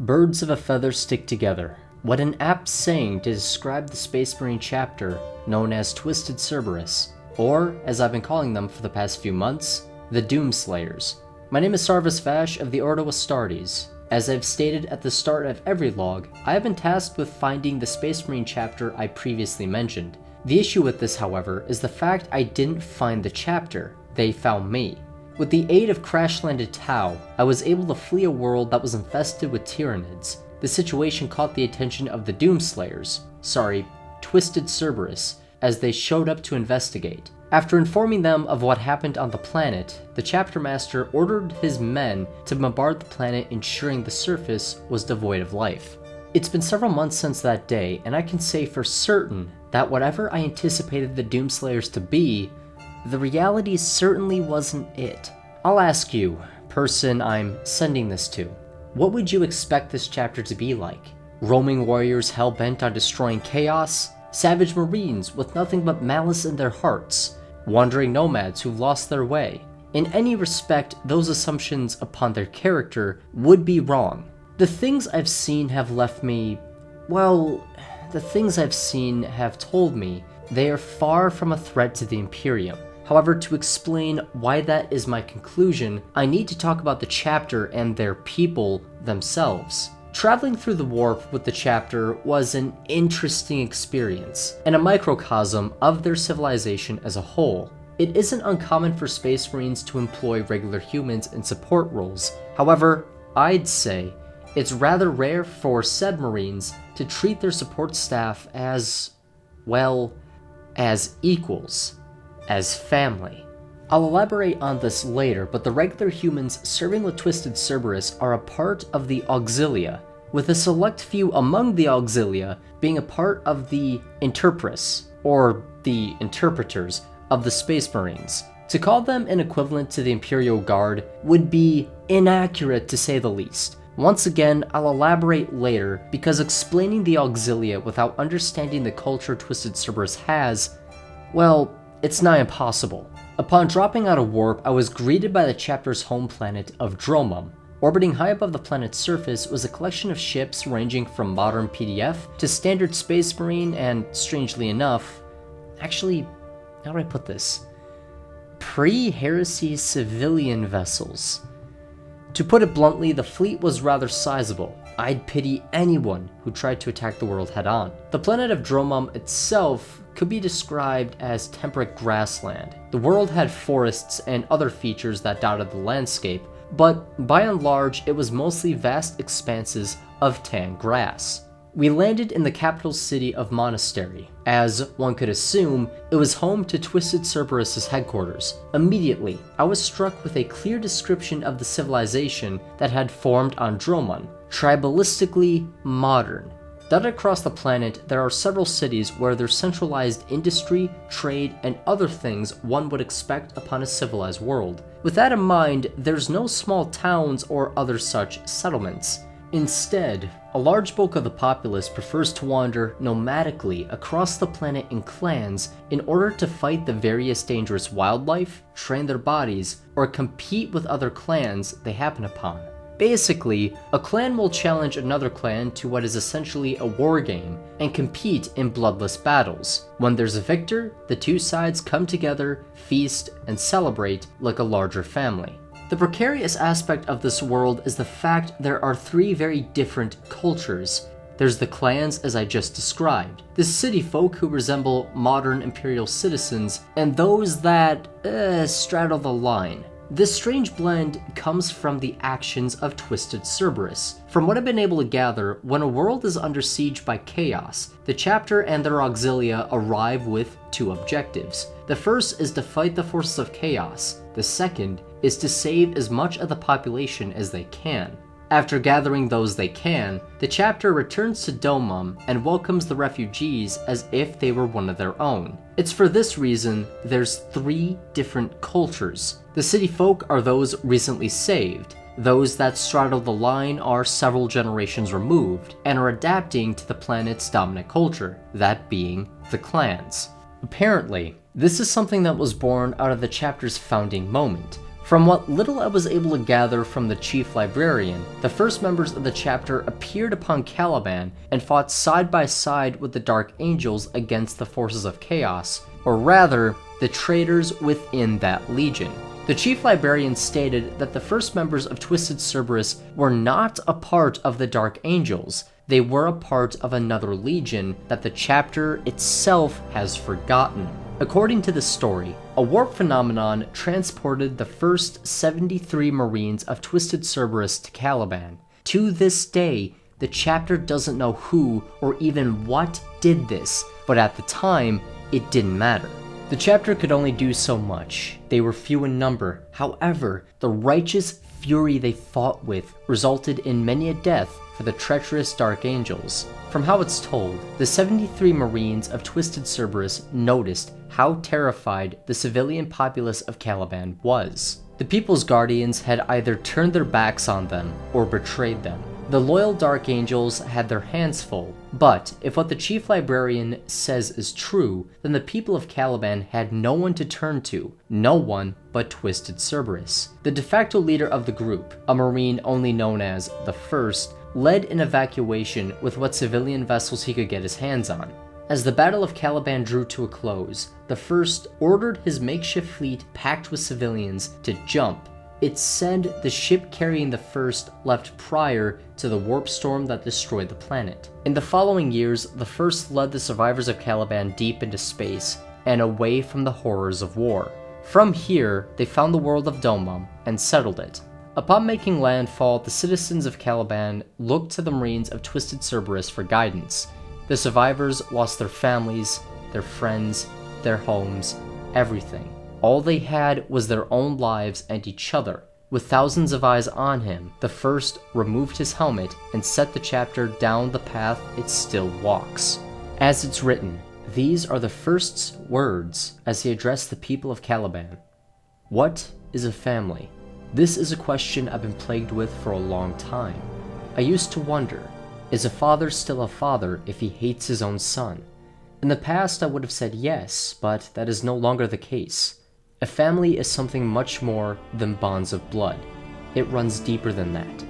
Birds of a feather stick together. What an apt saying to describe the Space Marine chapter known as Twisted Cerberus, or, as I've been calling them for the past few months, the Doomslayers. My name is Cerberus of the Ordo Astartes. As I've stated at the start of every log, I have been tasked with finding the Space Marine chapter I previously mentioned. The issue with this, however, is the fact I didn't find the chapter, they found me. With the aid of crash-landed Tau, I was able to flee a world that was infested with Tyranids. The situation caught the attention of the Doomslayers, Twisted Cerberus, as they showed up to investigate. After informing them of what happened on the planet, the chapter master ordered his men to bombard the planet, ensuring the surface was devoid of life. It's been several months since that day, and I can say for certain that whatever I anticipated the Doomslayers to be, the reality certainly wasn't it. I'll ask you, person I'm sending this to, what would you expect this chapter to be like? Roaming warriors hell-bent on destroying chaos? Savage marines with nothing but malice in their hearts? Wandering nomads who've lost their way? In any respect, those assumptions upon their character would be wrong. The things I've seen have left me, the things I've seen have told me they are far from a threat to the Imperium. However, to explain why that is my conclusion, I need to talk about the chapter and their people themselves. Traveling through the warp with the chapter was an interesting experience, and a microcosm of their civilization as a whole. It isn't uncommon for Space Marines to employ regular humans in support roles. However, I'd say it's rather rare for said Marines to treat their support staff as equals. As family. I'll elaborate on this later, but the regular humans serving with Twisted Cerberus are a part of the Auxilia, with a select few among the Auxilia being a part of the Interpreters, or the Interpreters, of the Space Marines. To call them an equivalent to the Imperial Guard would be inaccurate to say the least. Once again, I'll elaborate later, because explaining the Auxilia without understanding the culture Twisted Cerberus has, it's nigh impossible. Upon dropping out of warp, I was greeted by the chapter's home planet of Domum. Orbiting high above the planet's surface was a collection of ships ranging from modern PDF to standard Space Marine and, strangely enough, how do I put this? Pre-heresy civilian vessels. To put it bluntly, the fleet was rather sizable. I'd pity anyone who tried to attack the world head-on. The planet of Domum itself could be described as temperate grassland. The world had forests and other features that dotted the landscape, but by and large it was mostly vast expanses of tan grass. We landed in the capital city of Monastery. As one could assume, it was home to Twisted Cerberus' headquarters. Immediately, I was struck with a clear description of the civilization that had formed on Domum, tribalistically modern. Dotted across the planet, there are several cities where there's centralized industry, trade, and other things one would expect upon a civilized world. With that in mind, there's no small towns or other such settlements. Instead, a large bulk of the populace prefers to wander nomadically across the planet in clans in order to fight the various dangerous wildlife, train their bodies, or compete with other clans they happen upon. Basically, a clan will challenge another clan to what is essentially a war game and compete in bloodless battles. When there's a victor, the two sides come together, feast, and celebrate like a larger family. The precarious aspect of this world is the fact there are three very different cultures. There's the clans as I just described, the city folk who resemble modern imperial citizens, and those that straddle the line. This strange blend comes from the actions of Twisted Cerberus. From what I've been able to gather, when a world is under siege by chaos, the chapter and their auxilia arrive with two objectives. The first is to fight the forces of chaos. The second is to save as much of the population as they can. After gathering those they can, the chapter returns to Domum and welcomes the refugees as if they were one of their own. It's for this reason there's three different cultures. The city folk are those recently saved. Those that straddle the line are several generations removed and are adapting to the planet's dominant culture, that being the clans. Apparently, this is something that was born out of the chapter's founding moment. From what little I was able to gather from the chief librarian, the first members of the chapter appeared upon Caliban and fought side by side with the Dark Angels against the forces of chaos, or rather, the traitors within that legion. The chief librarian stated that the first members of Twisted Cerberus were not a part of the Dark Angels. They were a part of another legion that the chapter itself has forgotten. According to the story, a warp phenomenon transported the first 73 Marines of Twisted Cerberus to Caliban. To this day, the chapter doesn't know who or even what did this, but at the time, it didn't matter. The chapter could only do so much. They were few in number. However, the righteous fury they fought with resulted in many a death for the treacherous Dark Angels. From how it's told, the 73 Marines of Twisted Cerberus noticed how terrified the civilian populace of Caliban was. The People's Guardians had either turned their backs on them or betrayed them. The loyal Dark Angels had their hands full, but if what the Chief Librarian says is true, then the people of Caliban had no one to turn to, no one but Twisted Cerberus. The de facto leader of the group, a Marine only known as the First, led an evacuation with what civilian vessels he could get his hands on. As the Battle of Caliban drew to a close, the First ordered his makeshift fleet packed with civilians to jump. It's said the ship carrying the First left prior to the warp storm that destroyed the planet. In the following years, the First led the survivors of Caliban deep into space and away from the horrors of war. From here, they found the world of Domum and settled it. Upon making landfall, the citizens of Caliban looked to the Marines of Twisted Cerberus for guidance. The survivors lost their families, their friends, their homes, everything. All they had was their own lives and each other. With thousands of eyes on him, the First removed his helmet and set the chapter down the path it still walks. As it's written, these are the First's words as he addressed the people of Caliban. What is a family? This is a question I've been plagued with for a long time. I used to wonder, is a father still a father if he hates his own son? In the past I would have said yes, but that is no longer the case. A family is something much more than bonds of blood. It runs deeper than that.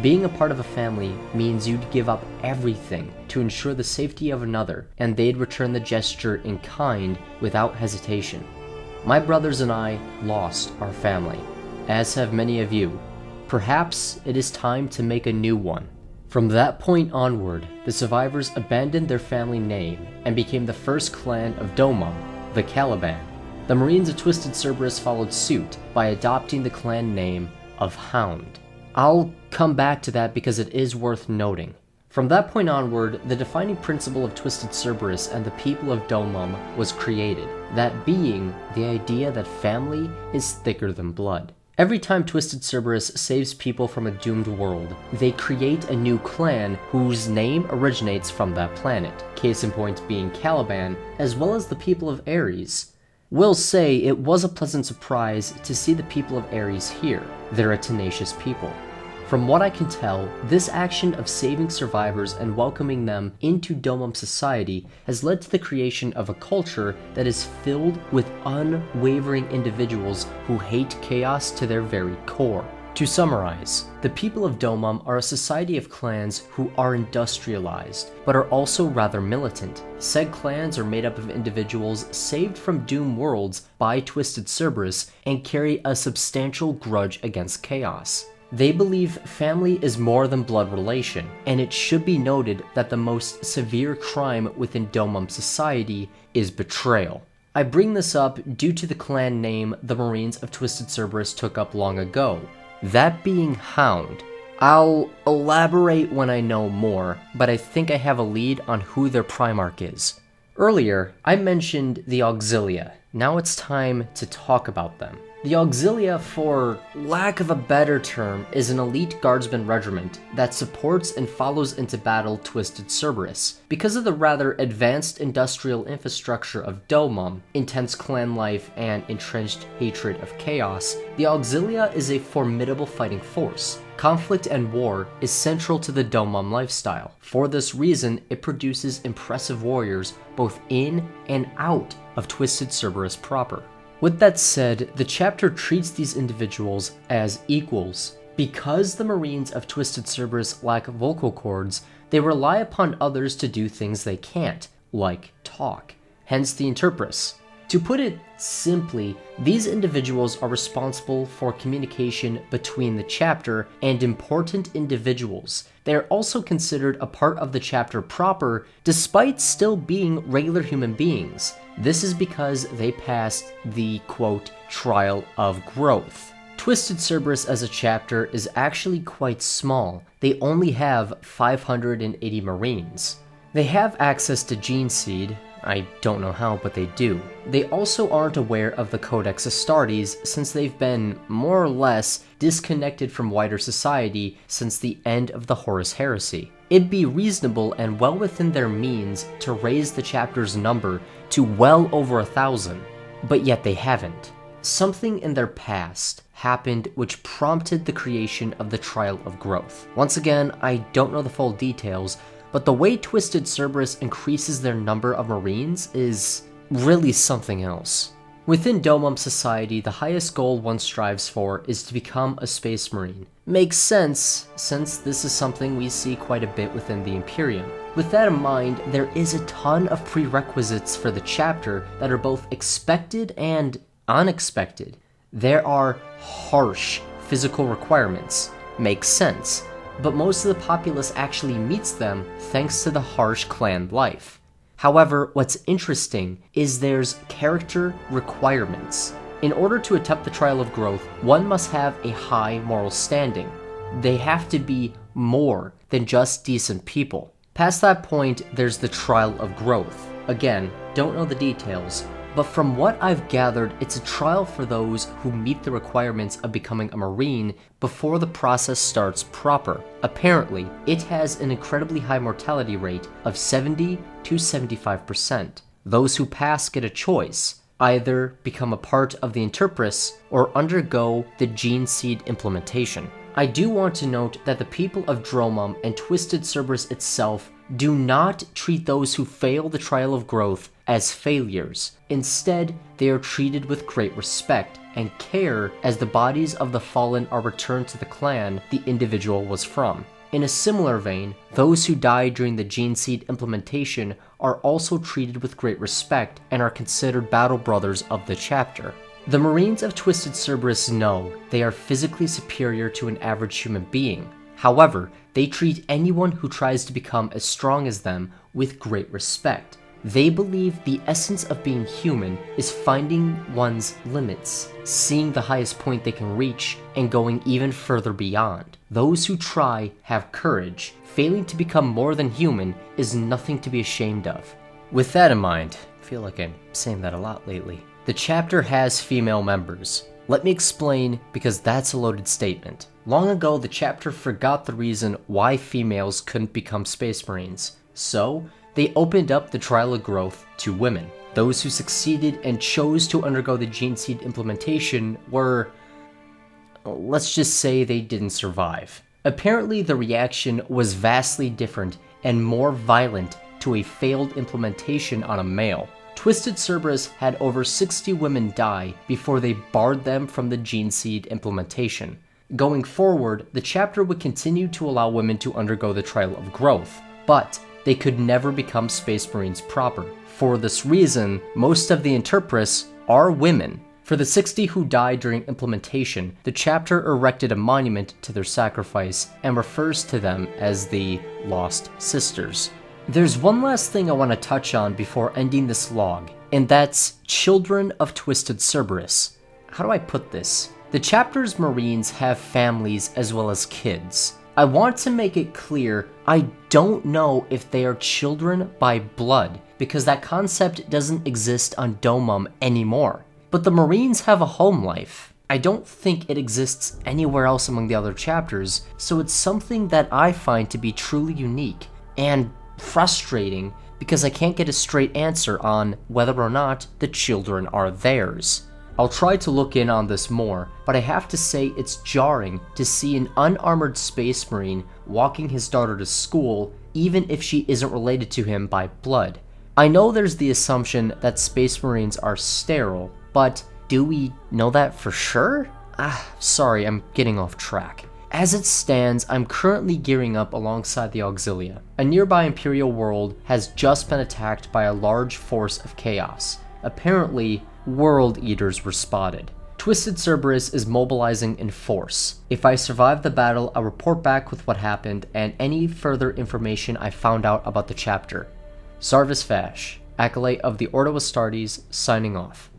Being a part of a family means you'd give up everything to ensure the safety of another, and they'd return the gesture in kind without hesitation. My brothers and I lost our family, as have many of you. Perhaps it is time to make a new one. From that point onward, the survivors abandoned their family name and became the first clan of Domum, the Caliban. The Marines of Twisted Cerberus followed suit by adopting the clan name of Hound. I'll come back to that because it is worth noting. From that point onward, the defining principle of Twisted Cerberus and the people of Domum was created, that being the idea that family is thicker than blood. Every time Twisted Cerberus saves people from a doomed world, they create a new clan whose name originates from that planet, case in point being Caliban, as well as the people of Ares. Will say it was a pleasant surprise to see the people of Ares here. They're a tenacious people. From what I can tell, this action of saving survivors and welcoming them into Domum society has led to the creation of a culture that is filled with unwavering individuals who hate chaos to their very core. To summarize, the people of Domum are a society of clans who are industrialized, but are also rather militant. Said clans are made up of individuals saved from doom worlds by Twisted Cerberus and carry a substantial grudge against chaos. They believe family is more than blood relation, and it should be noted that the most severe crime within Domum society is betrayal. I bring this up due to the clan name the Marines of Twisted Cerberus took up long ago, that being Hound. I'll elaborate when I know more, but I think I have a lead on who their Primarch is. Earlier, I mentioned the Auxilia. Now it's time to talk about them. The Auxilia, for lack of a better term, is an elite guardsman regiment that supports and follows into battle Twisted Cerberus. Because of the rather advanced industrial infrastructure of Domum, intense clan life, and entrenched hatred of chaos, the Auxilia is a formidable fighting force. Conflict and war is central to the Domum lifestyle. For this reason, it produces impressive warriors both in and out of Twisted Cerberus proper. With that said, the chapter treats these individuals as equals. Because the Marines of Twisted Cerberus lack vocal cords, they rely upon others to do things they can't, like talk, hence the Interpreters. To put it simply, these individuals are responsible for communication between the chapter and important individuals. They are also considered a part of the chapter proper, despite still being regular human beings. This is because they passed the, quote, trial of growth. Twisted Cerberus as a chapter is actually quite small. They only have 580 Marines. They have access to Gene Seed. I don't know how, but they do. They also aren't aware of the Codex Astartes since they've been, more or less, disconnected from wider society since the end of the Horus Heresy. It'd be reasonable and well within their means to raise the chapter's number to well over 1,000, but yet they haven't. Something in their past happened which prompted the creation of the Trial of Growth. Once again, I don't know the full details, but the way Twisted Cerberus increases their number of Marines is really something else. Within Domum society, the highest goal one strives for is to become a Space Marine. Makes sense, since this is something we see quite a bit within the Imperium. With that in mind, there is a ton of prerequisites for the chapter that are both expected and unexpected. There are harsh physical requirements. Makes sense. But most of the populace actually meets them thanks to the harsh clan life. However, what's interesting is there's character requirements. In order to attempt the Trial of Growth, one must have a high moral standing. They have to be more than just decent people. Past that point, there's the Trial of Growth. Again, don't know the details, but from what I've gathered, it's a trial for those who meet the requirements of becoming a Marine before the process starts proper. Apparently, it has an incredibly high mortality rate of 70 to 75%. Those who pass get a choice: either become a part of the Interpreters or undergo the Gene Seed implementation. I do want to note that the people of Domum and Twisted Cerberus itself do not treat those who fail the Trial of Growth as failures. Instead, they are treated with great respect and care as the bodies of the fallen are returned to the clan the individual was from. In a similar vein, those who die during the Gene Seed implementation are also treated with great respect and are considered battle brothers of the chapter. The Marines of Twisted Cerberus know they are physically superior to an average human being. However, they treat anyone who tries to become as strong as them with great respect. They believe the essence of being human is finding one's limits, seeing the highest point they can reach, and going even further beyond. Those who try have courage. Failing to become more than human is nothing to be ashamed of. With that in mind, I feel like I'm saying that a lot lately, the chapter has female members. Let me explain, because that's a loaded statement. Long ago, the chapter forgot the reason why females couldn't become Space Marines. So, they opened up the Trial of Growth to women. Those who succeeded and chose to undergo the Gene Seed implementation were, let's just say they didn't survive. Apparently, the reaction was vastly different and more violent to a failed implementation on a male. Twisted Cerberus had over 60 women die before they barred them from the Gene Seed implementation. Going forward, the chapter would continue to allow women to undergo the Trial of Growth, but they could never become Space Marines proper. For this reason, most of the Interpreters are women. For the 60 who died during implementation, the chapter erected a monument to their sacrifice and refers to them as the Lost Sisters. There's one last thing I want to touch on before ending this log, and that's Children of Twisted Cerberus. How do I put this? The chapter's Marines have families as well as kids. I want to make it clear, I don't know if they are children by blood, because that concept doesn't exist on Domum anymore. But the Marines have a home life. I don't think it exists anywhere else among the other chapters, so it's something that I find to be truly unique and frustrating, because I can't get a straight answer on whether or not the children are theirs. I'll try to look in on this more, but I have to say it's jarring to see an unarmored Space Marine walking his daughter to school, even if she isn't related to him by blood. I know there's the assumption that Space Marines are sterile, but do we know that for sure? Sorry, I'm getting off track. As it stands, I'm currently gearing up alongside the Auxilia. A nearby Imperial world has just been attacked by a large force of chaos. Apparently, World Eaters were spotted. Twisted Cerberus is mobilizing in force. If I survive the battle, I'll report back with what happened and any further information I found out about the chapter. Sarvis Vash, Acolyte of the Ordo Astartes, signing off.